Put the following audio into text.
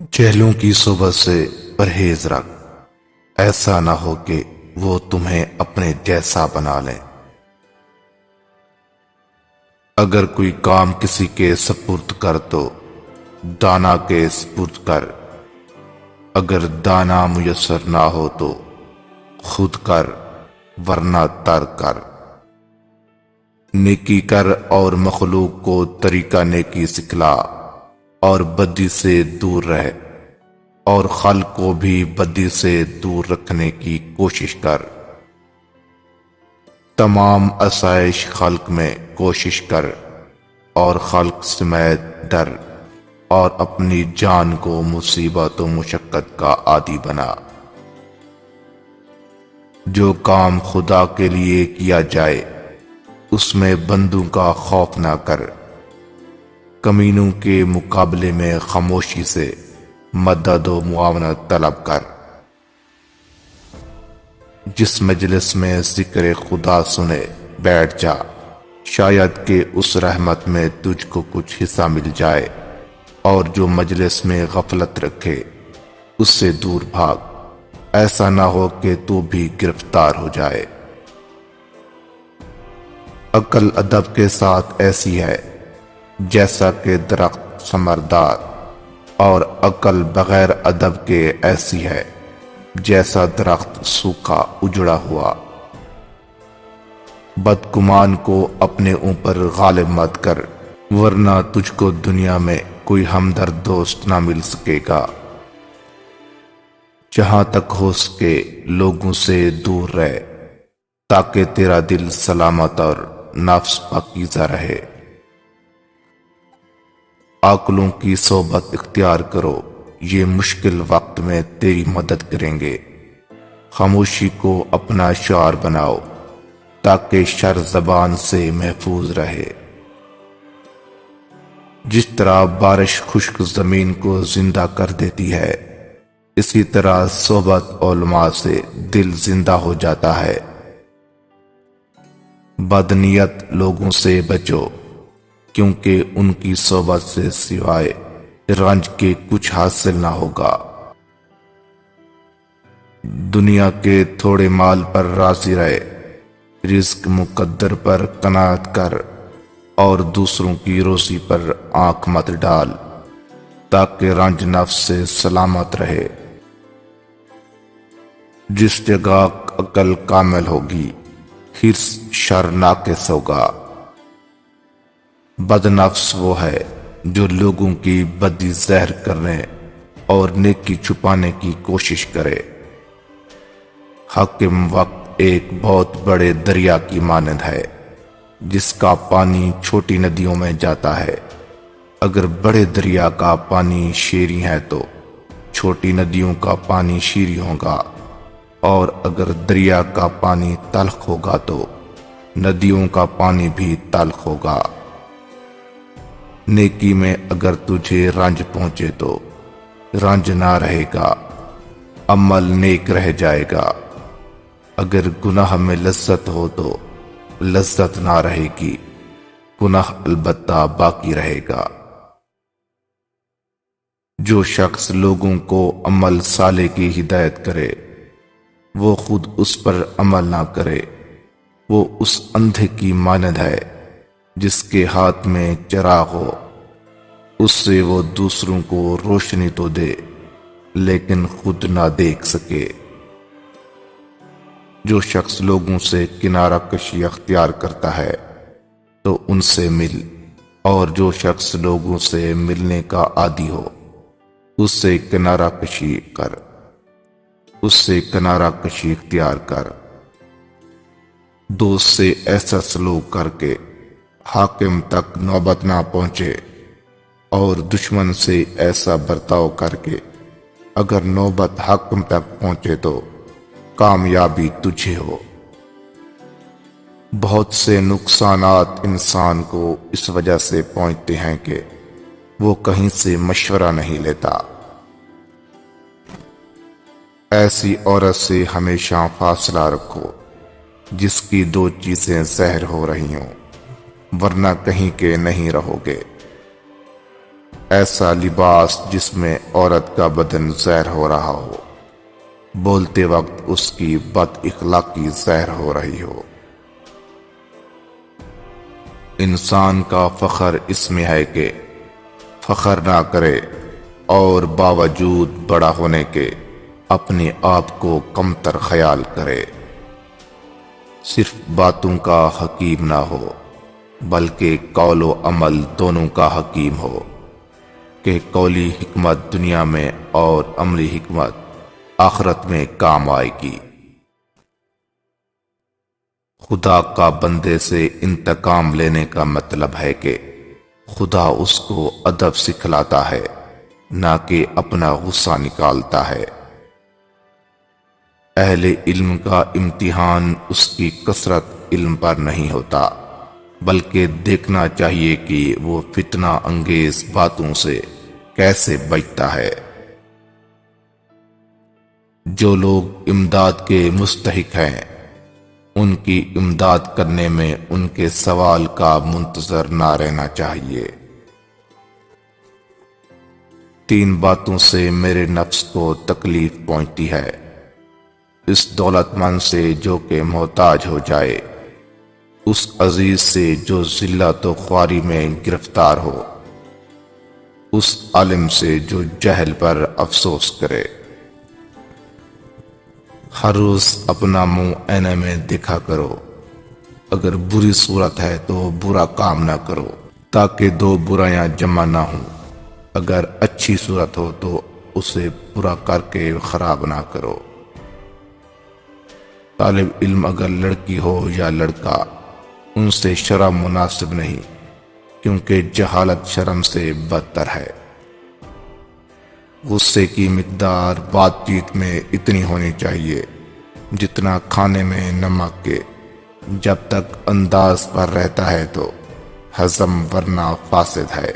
جہلوں کی صحبت سے پرہیز رکھ، ایسا نہ ہو کہ وہ تمہیں اپنے جیسا بنا لیں۔ اگر کوئی کام کسی کے سپرد کر تو دانا کے سپرد کر، اگر دانا میسر نہ ہو تو خود کر ورنہ ترک کر۔ نیکی کر اور مخلوق کو طریقہ نیکی سکھلا، اور بدی سے دور رہ، اور خلق کو بھی بدی سے دور رکھنے کی کوشش کر۔ تمام آسائش خلق میں کوشش کر، اور خلق سمیت ڈر، اور اپنی جان کو مصیبت و مشقت کا عادی بنا۔ جو کام خدا کے لیے کیا جائے اس میں بندوں کا خوف نہ کر، کمینوں کے مقابلے میں خاموشی سے مدد و معاونت طلب کر۔ جس مجلس میں ذکر خدا سنے بیٹھ جا، شاید کہ اس رحمت میں تجھ کو کچھ حصہ مل جائے، اور جو مجلس میں غفلت رکھے اس سے دور بھاگ، ایسا نہ ہو کہ تو بھی گرفتار ہو جائے۔ عقل ادب کے ساتھ ایسی ہے جیسا کہ درخت ثمردار، اور عقل بغیر ادب کے ایسی ہے جیسا درخت سوکھا اجڑا ہوا۔ بدگمان کو اپنے اوپر غالب مت کر، ورنہ تجھ کو دنیا میں کوئی ہمدرد دوست نہ مل سکے گا۔ جہاں تک ہو سکے لوگوں سے دور رہ، تاکہ تیرا دل سلامت اور نفس پاکیزہ رہے۔ عاقلوں کی صحبت اختیار کرو، یہ مشکل وقت میں تیری مدد کریں گے۔ خاموشی کو اپنا شعار بناؤ تاکہ شر زبان سے محفوظ رہے۔ جس طرح بارش خشک زمین کو زندہ کر دیتی ہے، اسی طرح صحبت علماء سے دل زندہ ہو جاتا ہے۔ بدنیت لوگوں سے بچو، کیونکہ ان کی صحبت سے سوائے رنج کے کچھ حاصل نہ ہوگا۔ دنیا کے تھوڑے مال پر راضی رہے، رزق مقدر پر قناعت کر، اور دوسروں کی روزی پر آنکھ مت ڈال، تاکہ رنج نفس سے سلامت رہے۔ جس جگہ عقل کامل ہوگی، حرص شر ناقص ہوگا۔ بد نفس وہ ہے جو لوگوں کی بدی زہر کرنے اور نیکی چھپانے کی کوشش کرے۔ حاکم وقت ایک بہت بڑے دریا کی مانند ہے جس کا پانی چھوٹی ندیوں میں جاتا ہے۔ اگر بڑے دریا کا پانی شیریں ہے تو چھوٹی ندیوں کا پانی شیریں ہوگا، اور اگر دریا کا پانی تلخ ہوگا تو ندیوں کا پانی بھی تلخ ہوگا۔ نیکی میں اگر تجھے رنج پہنچے تو رنج نہ رہے گا، عمل نیک رہ جائے گا۔ اگر گناہ میں لذت ہو تو لذت نہ رہے گی، گناہ البتہ باقی رہے گا۔ جو شخص لوگوں کو عمل صالح کی ہدایت کرے، وہ خود اس پر عمل نہ کرے، وہ اس اندھے کی مانند ہے جس کے ہاتھ میں چراغ ہو، اس سے وہ دوسروں کو روشنی تو دے لیکن خود نہ دیکھ سکے۔ جو شخص لوگوں سے کنارہ کشی اختیار کرتا ہے تو ان سے مل، اور جو شخص لوگوں سے ملنے کا عادی ہو اس سے کنارہ کشی کر، اس سے کنارہ کشی اختیار کر۔ دوست سے ایسا سلوک کر کے حاکم تک نوبت نہ پہنچے، اور دشمن سے ایسا برتاؤ کر کے اگر نوبت حاکم تک پہنچے تو کامیابی تجھے ہو۔ بہت سے نقصانات انسان کو اس وجہ سے پہنچتے ہیں کہ وہ کہیں سے مشورہ نہیں لیتا۔ ایسی عورت سے ہمیشہ فاصلہ رکھو جس کی دو چیزیں زہر ہو رہی ہوں، ورنہ کہیں کے نہیں رہو گے۔ ایسا لباس جس میں عورت کا بدن زہر ہو رہا ہو، بولتے وقت اس کی بد اخلاقی زہر ہو رہی ہو۔ انسان کا فخر اس میں ہے کہ فخر نہ کرے اور باوجود بڑا ہونے کے اپنے آپ کو کمتر خیال کرے۔ صرف باتوں کا حکیم نہ ہو بلکہ قول و عمل دونوں کا حکیم ہو، کہ قولی حکمت دنیا میں اور عملی حکمت آخرت میں کام آئے گی۔ خدا کا بندے سے انتقام لینے کا مطلب ہے کہ خدا اس کو ادب سکھلاتا ہے، نہ کہ اپنا غصہ نکالتا ہے۔ اہل علم کا امتحان اس کی کثرت علم پر نہیں ہوتا، بلکہ دیکھنا چاہیے کہ وہ فتنہ انگیز باتوں سے کیسے بچتا ہے۔ جو لوگ امداد کے مستحق ہیں، ان کی امداد کرنے میں ان کے سوال کا منتظر نہ رہنا چاہیے۔ 3 باتوں سے میرے نفس کو تکلیف پہنچتی ہے، اس دولت مند سے جو کہ محتاج ہو جائے، اس عزیز سے جو ذلت و خواری میں گرفتار ہو، اس عالم سے جو جہل پر افسوس کرے۔ ہر روز اپنا منہ آئینے میں دیکھا کرو، اگر بری صورت ہے تو برا کام نہ کرو تاکہ 2 برائیاں جمع نہ ہوں، اگر اچھی صورت ہو تو اسے برا کر کے خراب نہ کرو۔ طالب علم اگر لڑکی ہو یا لڑکا، ان سے شرم مناسب نہیں، کیونکہ جہالت شرم سے بدتر ہے۔ غصے کی مقدار بات چیت میں اتنی ہونی چاہیے جتنا کھانے میں نمک کے، جب تک انداز پر رہتا ہے تو ہضم ورنہ فاسد ہے۔